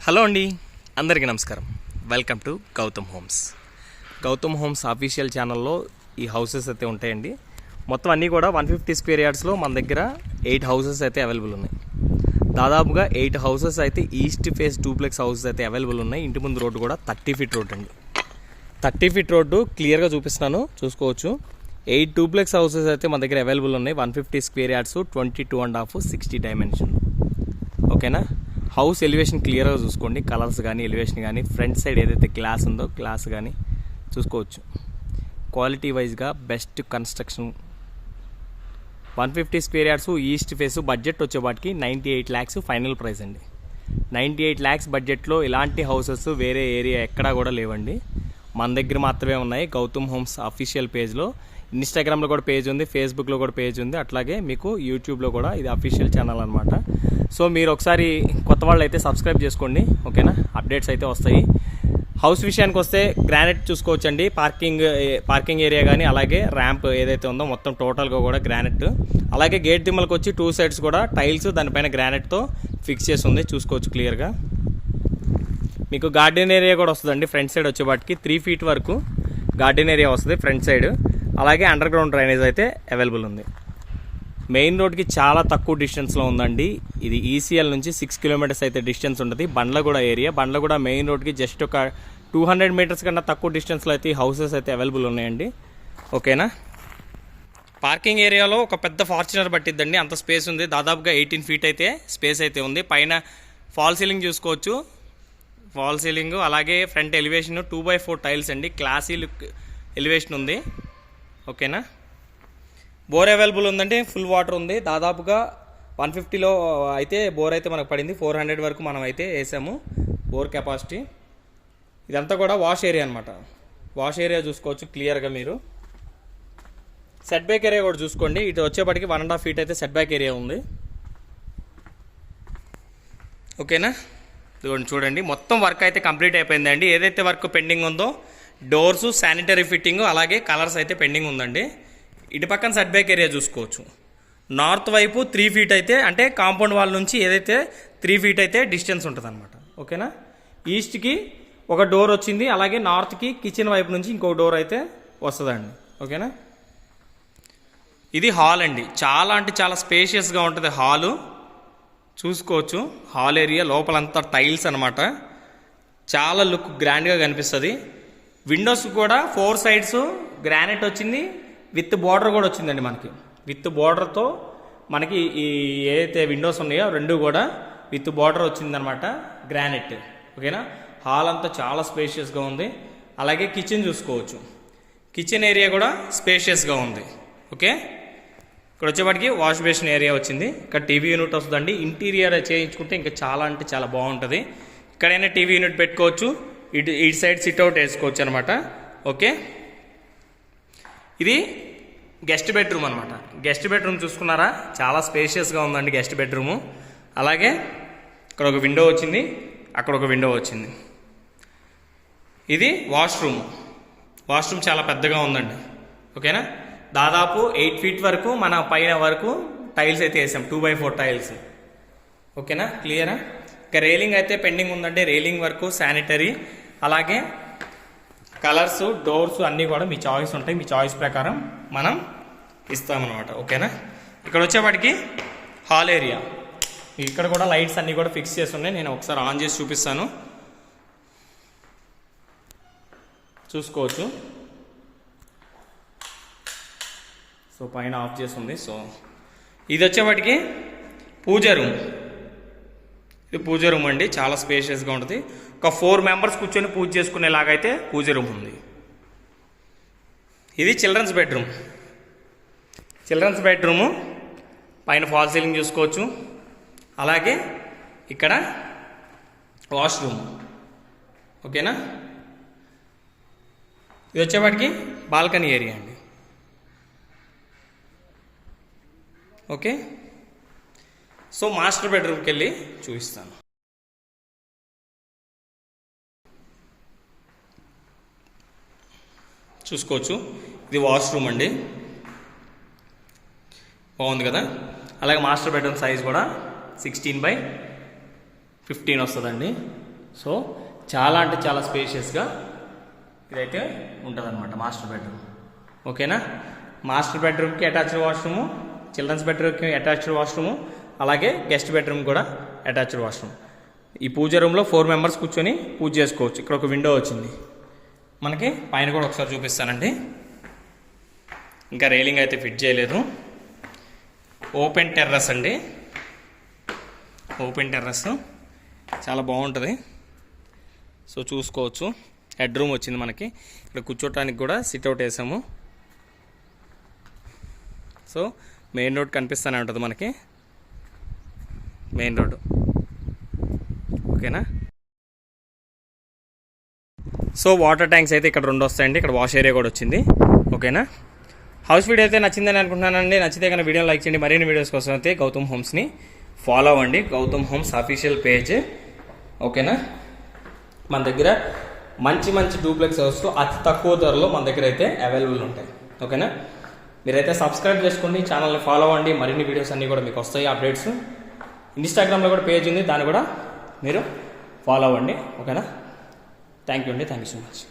Hello అండి, అందరికీ నమస్కారం. Welcome to Gautam homes official ఛానల్లో ఈ హౌసెస్ అయితే ఉంటాయండి. మొత్తం అన్నీ కూడా 150 స్క్వేర్ యార్డ్స్లో మన దగ్గర 8 హౌసెస్ అయితే అవైలబుల్ ఉన్నాయి. దాదాపుగా 8 హౌసెస్ అయితే ఈస్ట్ ఫేస్ డూప్లెక్స్ హౌసెస్ అయితే అవైలబుల్ ఉన్నాయి. ఇంటి ముందు రోడ్డు కూడా 30 ఫీట్ రోడ్ అండి. 30 ఫీట్ రోడ్డు క్లియర్గా చూపిస్తున్నాను, చూసుకోవచ్చు. 8 డూప్లెక్స్ హౌసెస్ అయితే మన దగ్గర అవైలబుల్ ఉన్నాయి. 150 స్క్వేర్ యార్డ్స్, 22.5, 60 డైమెన్షన్. ఓకేనా? హౌస్ ఎలివేషన్ క్లియర్గా చూసుకోండి, కలర్స్ కానీ ఎలివేషన్ కానీ, ఫ్రంట్ సైడ్ ఏదైతే గ్లాస్ ఉందో గ్లాస్ కానీ చూసుకోవచ్చు. క్వాలిటీ వైజ్గా best construction. 150 square yards east face. Budget వచ్చేవాటికి 98 lakhs ఫైనల్ ప్రైస్ అండి. 98 lakhs బడ్జెట్లో ఇలాంటి హౌసెస్ వేరే ఏరియా ఎక్కడా కూడా లేవండి, మన దగ్గర మాత్రమే ఉన్నాయి. గౌతమ్ హోమ్స్ అఫీషియల్ పేజ్లో, ఇన్స్టాగ్రామ్లో కూడా పేజ్ ఉంది, ఫేస్బుక్లో కూడా పేజ్ ఉంది, అట్లాగే మీకు యూట్యూబ్లో కూడా ఇది అఫీషియల్ ఛానల్ అనమాట. సో మీరు ఒకసారి కొత్త వాళ్ళు అయితే సబ్స్క్రైబ్ చేసుకోండి, ఓకేనా? అప్డేట్స్ అయితే వస్తాయి. హౌస్ విషయానికి వస్తే గ్రానైట్ చూసుకోవచ్చండి. పార్కింగ్ ఏరియా కానీ, అలాగే ర్యాంప్ ఏదైతే ఉందో మొత్తం టోటల్గా కూడా గ్రానైట్. అలాగే గేట్ దిమ్మలకు వచ్చి 2 sides కూడా టైల్స్, దానిపైన గ్రానైట్తో ఫిక్స్ చేసి ఉంది, చూసుకోవచ్చు క్లియర్గా. మీకు గార్డెన్ ఏరియా కూడా వస్తుందండి. ఫ్రంట్ సైడ్ వచ్చేవాటికి 3 feet వరకు గార్డెన్ ఏరియా వస్తుంది ఫ్రంట్ సైడ్. అలాగే అండర్ గ్రౌండ్ డ్రైనేజ్ అయితే అవైలబుల్ ఉంది. మెయిన్ రోడ్కి చాలా తక్కువ డిస్టెన్స్లో ఉందండి. ఇది ఈసీఎల్ నుంచి 6 kilometers అయితే డిస్టెన్స్ ఉంటుంది. బండ్లగూడ ఏరియా. బండ్లగూడ మెయిన్ రోడ్కి జస్ట్ ఒక 200 meters కన్నా తక్కువ డిస్టెన్స్లో అయితే ఈ హౌసెస్ అయితే అవైలబుల్ ఉన్నాయండి, ఓకేనా? పార్కింగ్ ఏరియాలో ఒక పెద్ద ఫార్చునర్ పట్టిద్దండి, అంత స్పేస్ ఉంది. దాదాపుగా 18 feet అయితే స్పేస్ అయితే ఉంది. పైన ఫాల్ సీలింగ్ చూసుకోవచ్చు, ఫాల్ సీలింగ్. అలాగే ఫ్రంట్ ఎలివేషన్ 2x4 టైల్స్ అండి, క్లాసీ లుక్ ఎలివేషన్ ఉంది, ఓకేనా? బోర్ అవైలబుల్ ఉందంటే ఫుల్ వాటర్ ఉంది. దాదాపుగా 150లో అయితే బోర్ అయితే మనకు పడింది. 400 వరకు మనం అయితే వేసాము బోర్ కెపాసిటీ. ఇదంతా కూడా వాష్ ఏరియా అనమాట. వాష్ ఏరియా చూసుకోవచ్చు క్లియర్గా మీరు. సెట్ బ్యాక్ ఏరియా కూడా చూసుకోండి. ఇటు వచ్చేప్పటికి 1.5 feet అయితే సెట్ బ్యాక్ ఏరియా ఉంది, ఓకేనా? ఇదిగోండి చూడండి, మొత్తం వర్క్ అయితే కంప్లీట్ అయిపోయిందండి. ఏదైతే వర్క్ పెండింగ్ ఉందో డోర్స్, శానిటరీ ఫిట్టింగ్, అలాగే కలర్స్ అయితే పెండింగ్ ఉందండి. ఇటు పక్కన సెట్ బ్యాక్ ఏరియా చూసుకోవచ్చు. నార్త్ వైపు 3 feet అయితే, అంటే కాంపౌండ్ వాల్ నుంచి ఏదైతే 3 feet అయితే డిస్టెన్స్ ఉంటుంది అనమాట, ఓకేనా? ఈస్ట్కి ఒక డోర్ వచ్చింది, అలాగే నార్త్కి కిచెన్ వైపు నుంచి ఇంకో డోర్ అయితే వస్తుందండి, ఓకేనా? ఇది హాల్ అండి. చాలా అంటే చాలా స్పేషియస్గా ఉంటుంది హాలు, చూసుకోవచ్చు. హాల్ ఏరియా లోపలంతా టైల్స్ అనమాట, చాలా లుక్ గ్రాండ్గా కనిపిస్తుంది. విండోస్ కూడా 4 sides గ్రానైట్ వచ్చింది, విత్ బార్డర్ కూడా వచ్చిందండి మనకి. విత్ బార్డర్తో మనకి ఈ ఏదైతే విండోస్ ఉన్నాయో 2 కూడా విత్ బార్డర్ వచ్చిందనమాట, గ్రానైట్, ఓకేనా? హాల్ అంతా చాలా స్పేషియస్గా ఉంది. అలాగే కిచెన్ చూసుకోవచ్చు, కిచెన్ ఏరియా కూడా స్పేషియస్గా ఉంది, ఓకే? ఇక్కడ వచ్చేప్పటికి వాష్ బేసిన్ ఏరియా వచ్చింది. ఇక్కడ టీవీ యూనిట్ వస్తుందండి. ఇంటీరియర్ చేయించుకుంటే ఇంకా చాలా అంటే చాలా బాగుంటుంది. ఇక్కడైనా టీవీ యూనిట్ పెట్టుకోవచ్చు, ఇటు సైడ్ సిట్అవుట్ వేసుకోవచ్చు అనమాట, ఓకే? ఇది గెస్ట్ బెడ్రూమ్ అనమాట. గెస్ట్ బెడ్రూమ్ చూసుకున్నారా, చాలా స్పేషియస్గా ఉందండి గెస్ట్ బెడ్రూము. అలాగే ఇక్కడ ఒక విండో వచ్చింది, అక్కడ ఒక విండో వచ్చింది. ఇది వాష్రూమ్. వాష్రూమ్ చాలా పెద్దగా ఉందండి, ఓకేనా? దాదాపు 8 feet వరకు మన పైన వరకు టైల్స్ అయితే వేసాం, 2x4 టైల్స్, ఓకేనా? క్లియరా? ఇక రైలింగ్ అయితే పెండింగ్ ఉందండి. రైలింగ్ వరకు, శానిటరీ, అలాగే కలర్స్, డోర్స్ అన్నీ కూడా మీ చాయిస్ ఉంటాయి. మీ చాయిస్ ప్రకారం మనం ఇస్తామన్నమాట, ఓకేనా? ఇక్కడ వచ్చేవాడికి హాల్ ఏరియా. ఇక్కడ కూడా లైట్స్ అన్నీ కూడా ఫిక్స్ చేసి ఉన్నాయి. నేను ఒకసారి ఆన్ చేసి చూపిస్తాను, చూసుకోవచ్చు. సో పైన ఆఫ్ చేసి ఉంది. సో ఇది వచ్చేవాటికి పూజ రూమ్. ఇది పూజ రూమ్ అండి, చాలా స్పేషియస్గా ఉంటుంది. ఒక 4 members కూర్చొని పూజ చేసుకునేలాగైతే పూజ రూమ్ ఉంది. ఇది చిల్డ్రన్స్ బెడ్రూమ్. చిల్డ్రన్స్ బెడ్రూము పైన ఫాల్ సీలింగ్ చూసుకోవచ్చు. అలాగే ఇక్కడ వాష్రూమ్, ఓకేనా? ఇది వచ్చేవాటికి బాల్కనీ ఏరియా అండి, ఓకే? సో మాస్టర్ బెడ్రూమ్కి వెళ్ళి చూపిస్తాను. చూసుకోవచ్చు, ఇది వాష్రూమ్ అండి, బాగుంది కదా? అలాగే మాస్టర్ బెడ్రూమ్ సైజ్ కూడా 16x15 వస్తుందండి. సో చాలా అంటే చాలా స్పేషియస్గా ఇదైతే ఉంటుందన్నమాట మాస్టర్ బెడ్రూమ్. ఓకేనా, మాస్టర్ బెడ్రూమ్కి అటాచ్డ్ వాష్రూము, చిల్డ్రన్స్ బెడ్రూమ్కి అటాచ్డ్ వాష్రూము, అలాగే గెస్ట్ బెడ్రూమ్ కూడా అటాచ్డ్ వాష్రూమ్. ఈ పూజ రూమ్లో 4 మెంబర్స్ కూర్చొని పూజ చేసుకోవచ్చు. ఇక్కడ ఒక విండో వచ్చింది మనకి, పైన కూడా ఒకసారి చూపిస్తానండి. ఇంకా రైలింగ్ అయితే ఫిట్ చేయలేదు. ఓపెన్ టెర్రస్ అండి, ఓపెన్ టెర్రస్ చాలా బాగుంటుంది. సో చూసుకోవచ్చు. హెడ్ రూమ్ వచ్చింది మనకి. ఇక్కడ కూర్చోటానికి కూడా సిట్అవుట్ వేసాము. సో మెయిన్ రోడ్ కనిపిస్తూనే ఉంటుంది మనకి, మెయిన్ రోడ్డు. ఓకేనా, సో వాటర్ ట్యాంక్స్ అయితే ఇక్కడ 2 వస్తాయండి. ఇక్కడ వాష్ ఏరియా కూడా వచ్చింది. ఓకేనా, హౌస్ వీడియో అయితే నచ్చిందని అనుకుంటున్నానండి. నచ్చితే కన్నా వీడియో లైక్ చేయండి. మరిన్ని వీడియోస్ కోసం అయితే గౌతమ్ హోమ్స్ని ఫాలో అవ్వండి, గౌతమ్ హోమ్స్ అఫీషియల్ పేజ్. ఓకేనా, మన దగ్గర మంచి మంచి డూప్లెక్స్ హౌస్ అతి తక్కువ ధరలో మన దగ్గర అయితే అవైలబుల్ ఉంటాయి. ఓకేనా, మీరైతే సబ్స్క్రైబ్ చేసుకోండి, ఛానల్ని ఫాలో అవ్వండి. మరిన్ని వీడియోస్ అన్నీ కూడా మీకు వస్తాయి, అప్డేట్స్. ఇన్స్టాగ్రామ్లో కూడా పేజ్ ఉంది, దాన్ని కూడా మీరు ఫాలో అవ్వండి. ఓకేనా, థ్యాంక్ యూ అండి, థ్యాంక్ యూ సో మచ్.